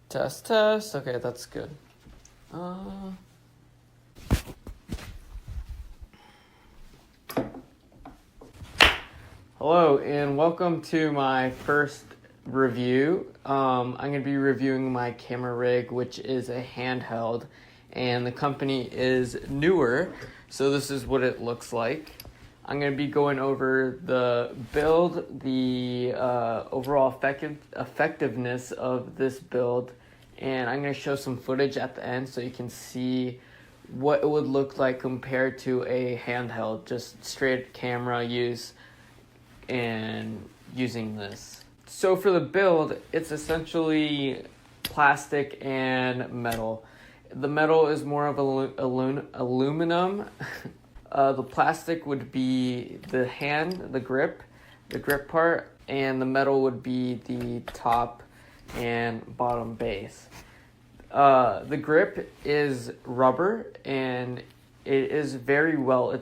Test, test. Okay, that's good. Hello, and welcome to my first review. I'm going to be reviewing my camera rig, which is a handheld, and the company is NEEWER, so this is what it looks like. I'm going to be going over the build, the overall effectiveness of this build, and I'm going to show some footage at the end so you can see what it would look like compared to a handheld, just straight camera use and using this. So for the build, it's essentially plastic and metal. The metal is more of aluminum. The plastic would be the grip part, and the metal would be the top and bottom base. The grip is rubber, and it is very well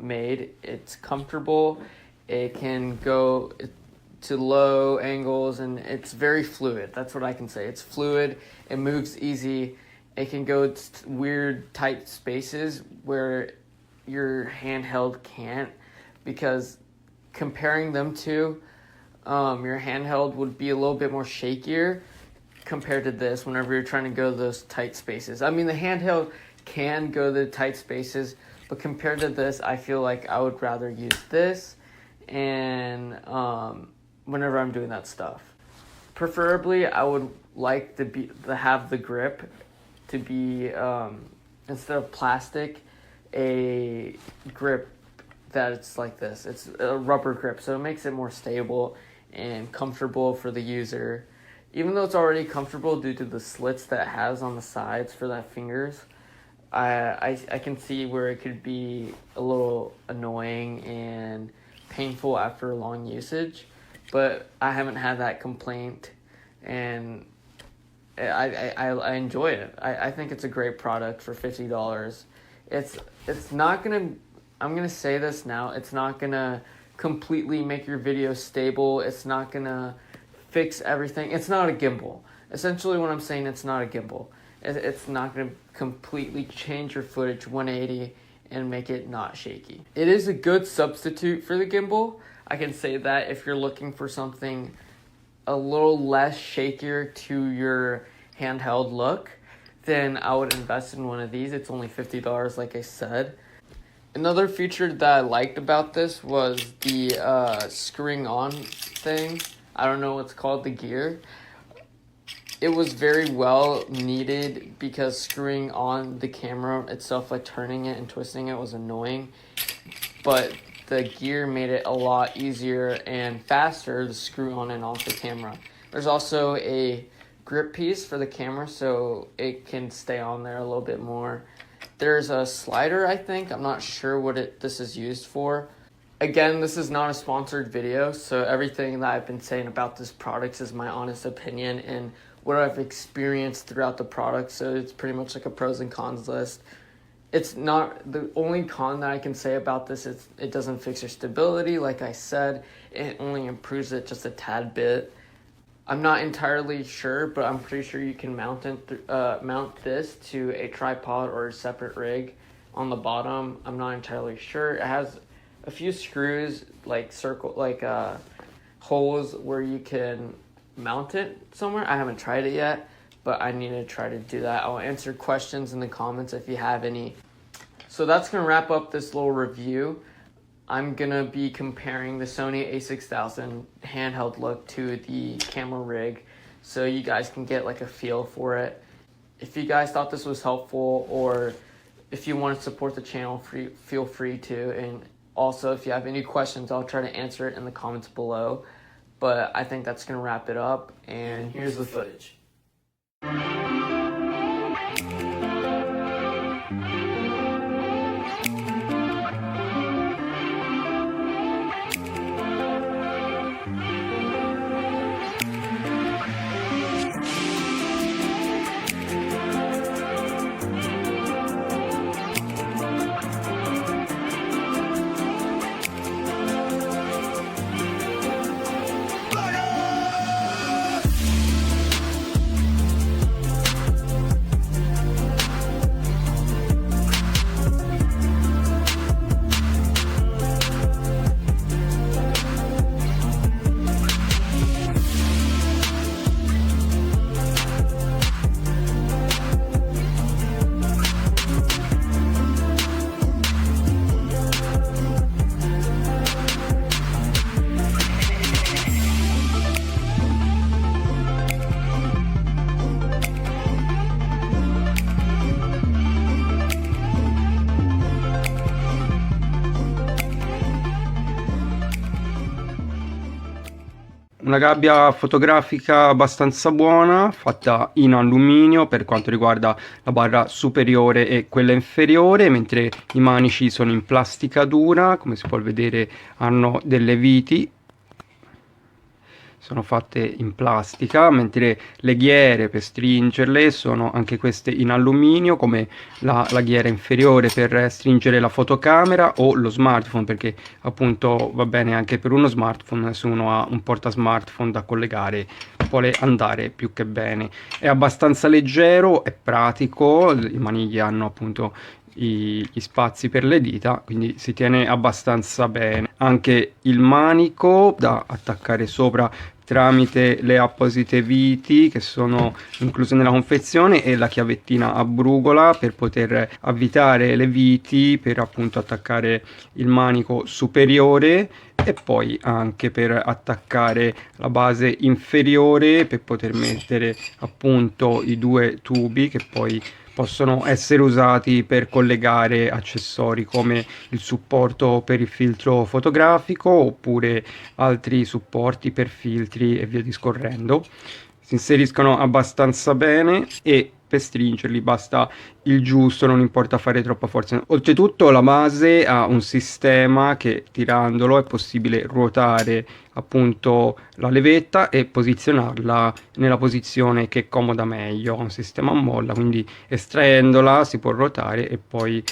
made. It's comfortable. It can go to low angles, and it's very fluid. That's what I can say. It's fluid. It moves easy. It can go to weird tight spaces where your handheld can't, because comparing them to your handheld would be a little bit more shakier compared to this whenever you're trying to go to those tight spaces. I mean, the handheld can go to the tight spaces, but compared to this, I feel like I would rather use this and whenever I'm doing that stuff. Preferably, I would like to have the grip to be, instead of plastic, a grip that it's like this. It's a rubber grip, so it makes it more stable and comfortable for the user. Even though it's already comfortable due to the slits that it has on the sides for the fingers, I can see where it could be a little annoying and painful after long usage, but I haven't had that complaint, and I enjoy it. I think it's a great product for $50. It's not gonna, I'm gonna say this now, it's not gonna completely make your video stable. It's not gonna fix everything. It's not a gimbal. Essentially what I'm saying, it's not a gimbal. It's not gonna completely change your footage 180 and make it not shaky. It is a good substitute for the gimbal. I can say that if you're looking for something a little less shakier to your handheld look, then I would invest in one of these. It's only $50, like I said. Another feature that I liked about this was the screwing on thing. I don't know what's called, the gear. It was very well needed because screwing on the camera itself, like turning it and twisting it, was annoying. But the gear made it a lot easier and faster to screw on and off the camera. There's also a grip piece for the camera, so it can stay on there a little bit more. There's a slider, I think. I'm not sure what this is used for. Again, this is not a sponsored video, so everything that I've been saying about this product is my honest opinion and what I've experienced throughout the product, so it's pretty much like a pros and cons list. It's not, the only con that I can say about this is it doesn't fix your stability. Like I said, it only improves it just a tad bit. I'm not entirely sure, but I'm pretty sure you can mount this to a tripod or a separate rig on the bottom. I'm not entirely sure. It has a few screws, like holes where you can mount it somewhere. I haven't tried it yet, but I need to try to do that. I'll answer questions in the comments if you have any. So that's going to wrap up this little review. I'm going to be comparing the Sony a6000 handheld look to the camera rig so you guys can get like a feel for it. If you guys thought this was helpful, or if you want to support the channel, feel free to. And also, if you have any questions, I'll try to answer it in the comments below. But I think that's going to wrap it up, and here's the footage. Una gabbia fotografica abbastanza buona, fatta in alluminio per quanto riguarda la barra superiore e quella inferiore, mentre i manici sono in plastica dura, come si può vedere hanno delle viti, sono fatte in plastica, mentre le ghiere per stringerle sono anche queste in alluminio, come la ghiera inferiore per stringere la fotocamera o lo smartphone, perché appunto va bene anche per uno smartphone, se uno ha un porta smartphone da collegare vuole andare più che bene. È abbastanza leggero, è pratico, i manigli hanno appunto gli spazi per le dita, quindi si tiene abbastanza bene. Anche il manico da attaccare sopra tramite le apposite viti che sono incluse nella confezione e la chiavettina a brugola per poter avvitare le viti per appunto attaccare il manico superiore e poi anche per attaccare la base inferiore per poter mettere appunto i due tubi che poi possono essere usati per collegare accessori come il supporto per il filtro fotografico oppure altri supporti per filtri e via discorrendo. Si inseriscono abbastanza bene e per stringerli basta il giusto, non importa fare troppa forza. Oltretutto la base ha un sistema che tirandolo è possibile ruotare appunto la levetta e posizionarla nella posizione che è comoda meglio. Ha un sistema a molla, quindi estraendola si può ruotare e poi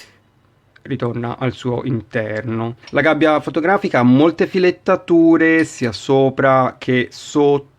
ritorna al suo interno. La gabbia fotografica ha molte filettature sia sopra che sotto.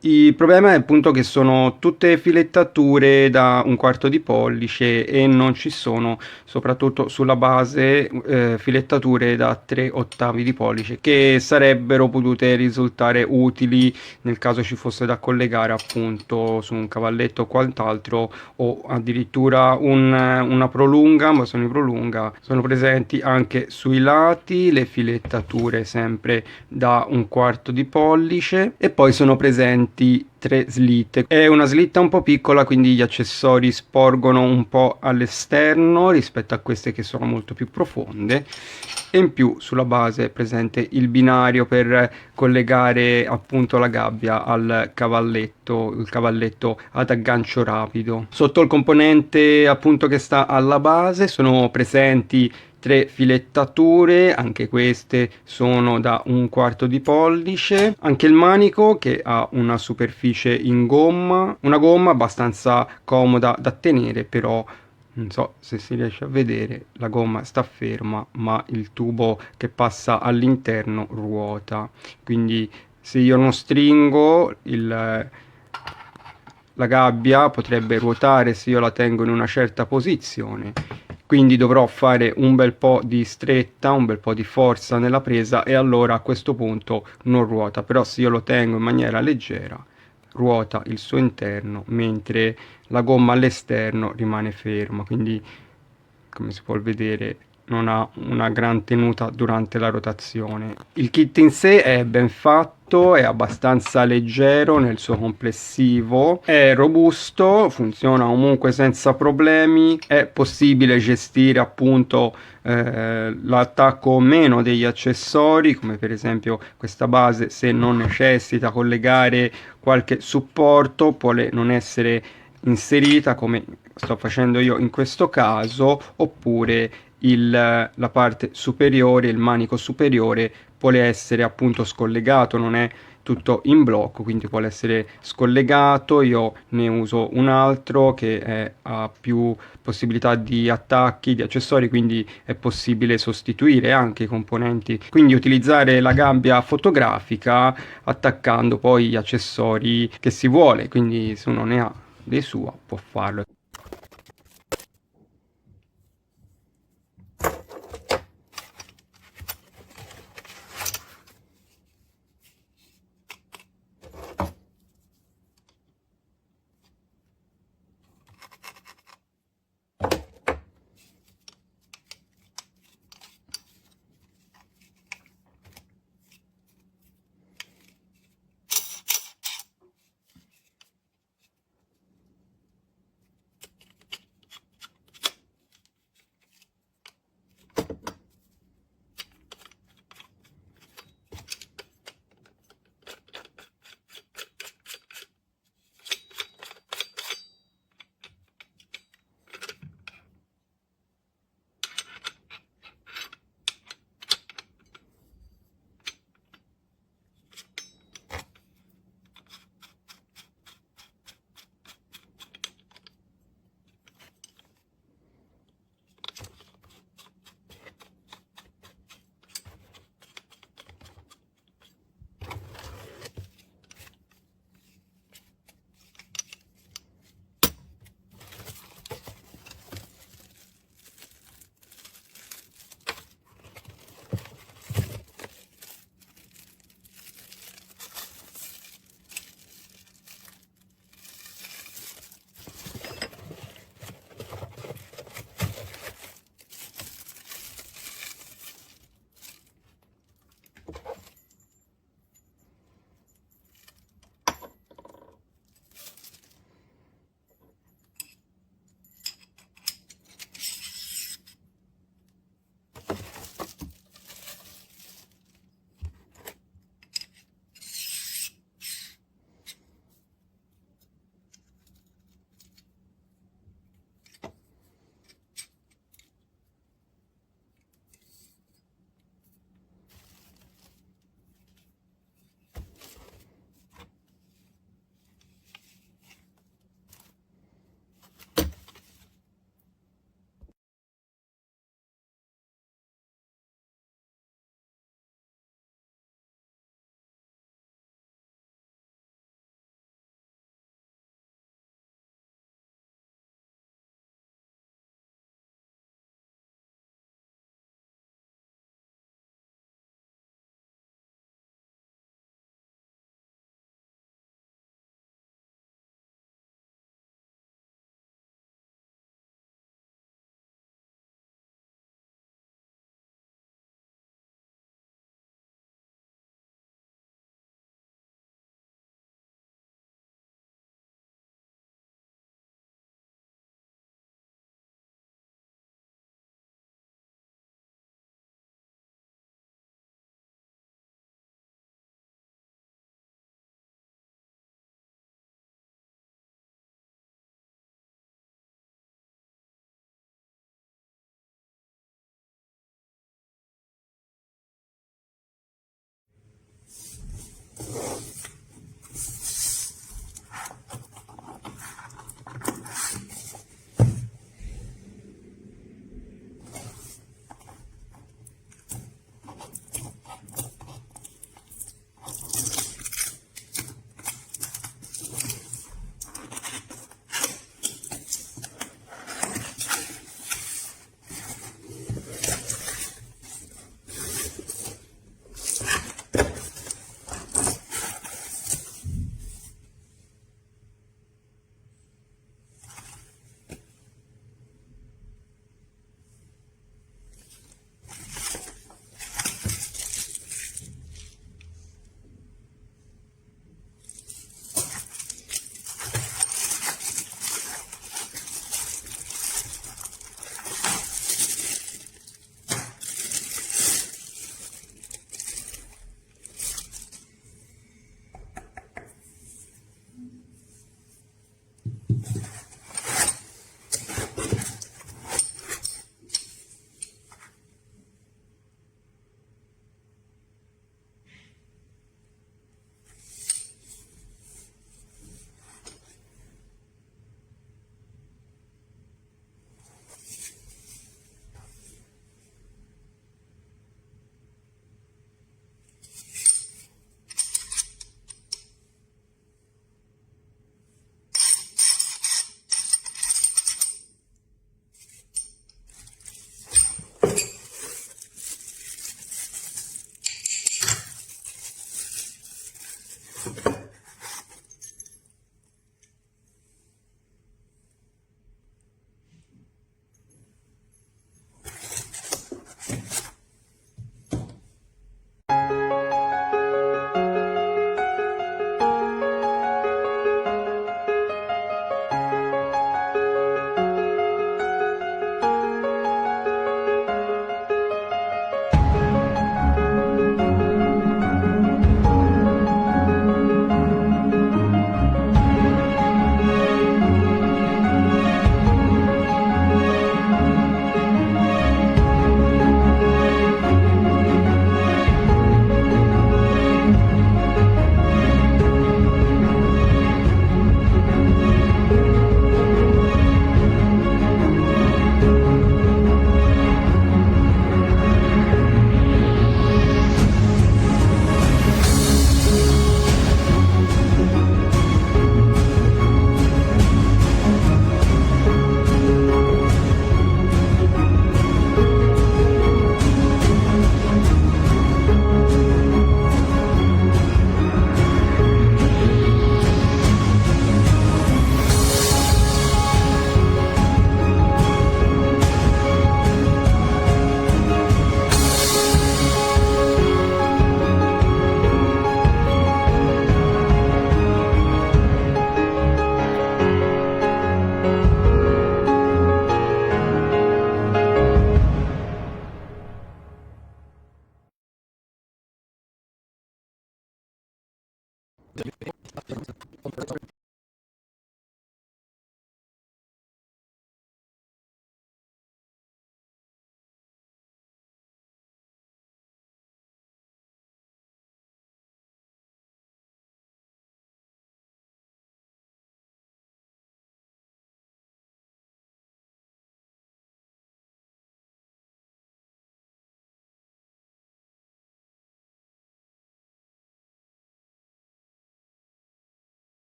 Il problema è appunto che sono tutte filettature da 1/4 di pollice e non ci sono, soprattutto sulla base, filettature da 3/8 di pollice che sarebbero potute risultare utili nel caso ci fosse da collegare appunto su un cavalletto o quant'altro o addirittura una prolunga, ma sono i prolunga, sono presenti anche sui lati le filettature sempre da 1/4 di pollice e poi sono presenti 3 slitte. È una slitta un po' piccola, quindi gli accessori sporgono un po' all'esterno rispetto a queste che sono molto più profonde e in più sulla base è presente il binario per collegare appunto la gabbia al cavalletto, il cavalletto ad aggancio rapido. Sotto il componente appunto che sta alla base sono presenti 3 filettature, anche queste sono da 1/4 di pollice, anche il manico che ha una superficie in gomma, una gomma abbastanza comoda da tenere, però non so se si riesce a vedere, la gomma sta ferma ma il tubo che passa all'interno ruota, quindi se io non stringo la gabbia potrebbe ruotare se io la tengo in una certa posizione, quindi dovrò fare un bel po' di stretta, un bel po' di forza nella presa e allora a questo punto non ruota, però se io lo tengo in maniera leggera ruota il suo interno mentre la gomma all'esterno rimane ferma, quindi come si può vedere non ha una gran tenuta durante la rotazione. Il kit in sé è ben fatto, è abbastanza leggero nel suo complessivo, è robusto, funziona comunque senza problemi, è possibile gestire appunto l'attacco o meno degli accessori, come per esempio questa base se non necessita collegare qualche supporto può non essere inserita come sto facendo io in questo caso, oppure la parte superiore, il manico superiore vuole essere appunto scollegato, non è tutto in blocco, quindi vuole essere scollegato. Io ne uso un altro che ha più possibilità di attacchi, di accessori, quindi è possibile sostituire anche i componenti, quindi utilizzare la gabbia fotografica attaccando poi gli accessori che si vuole, quindi se uno ne ha dei suoi può farlo.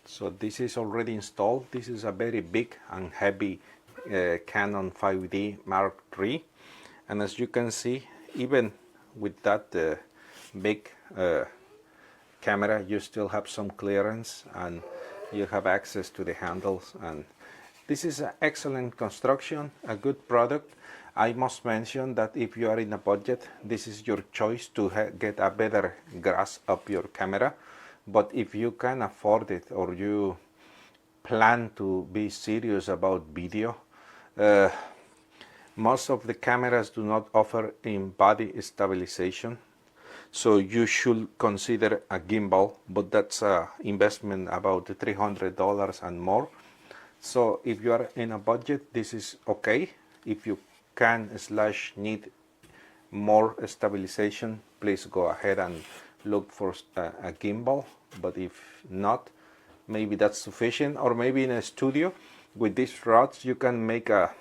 So this is already installed. This is a very big and heavy Canon 5D Mark III, and as you can see, even with that big camera, you still have some clearance and you have access to the handles, and this is an excellent construction, a good product. I must mention that if you are in a budget, this is your choice to get a better grasp of your camera. But if you can afford it, or you plan to be serious about video, most of the cameras do not offer in-body stabilization. So you should consider a gimbal, but that's an investment about $300 and more. So if you are in a budget, this is okay. If you can/need more stabilization, please go ahead and look for a gimbal. But if not, maybe that's sufficient. Or maybe in a studio with these rods, you can make a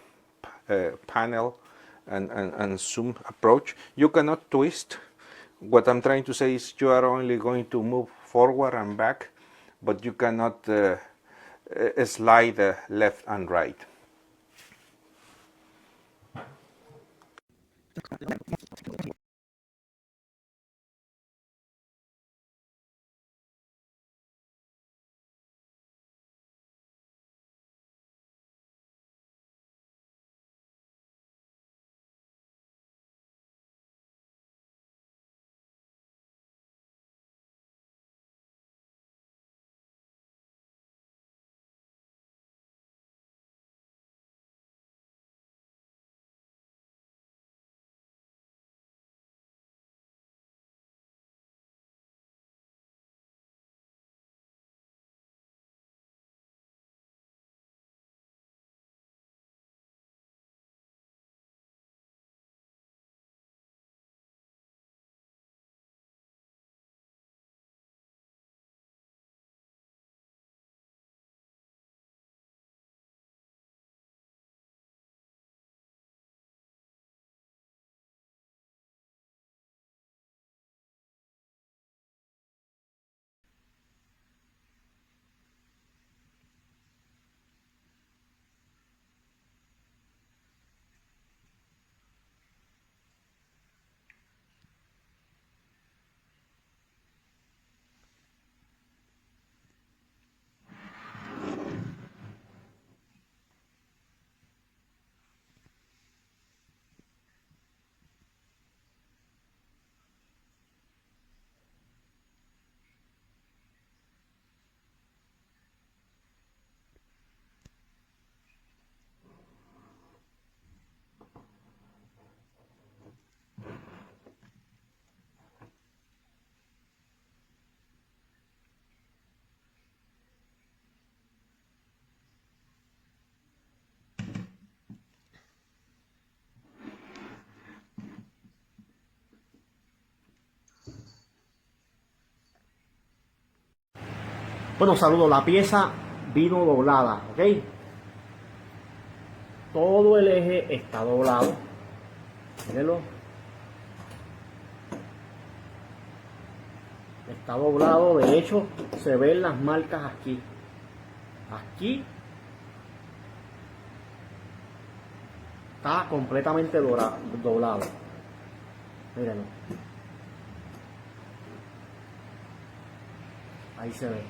panel and zoom approach. You cannot twist What I'm trying to say is you are only going to move forward and back, but you cannot slide left and right. Bueno, saludos, la pieza vino doblada, ¿ok? Todo el eje está doblado, mírenlo. Está doblado, de hecho se ven las marcas aquí. Aquí está completamente doblado. Mírenlo. Ahí se ve.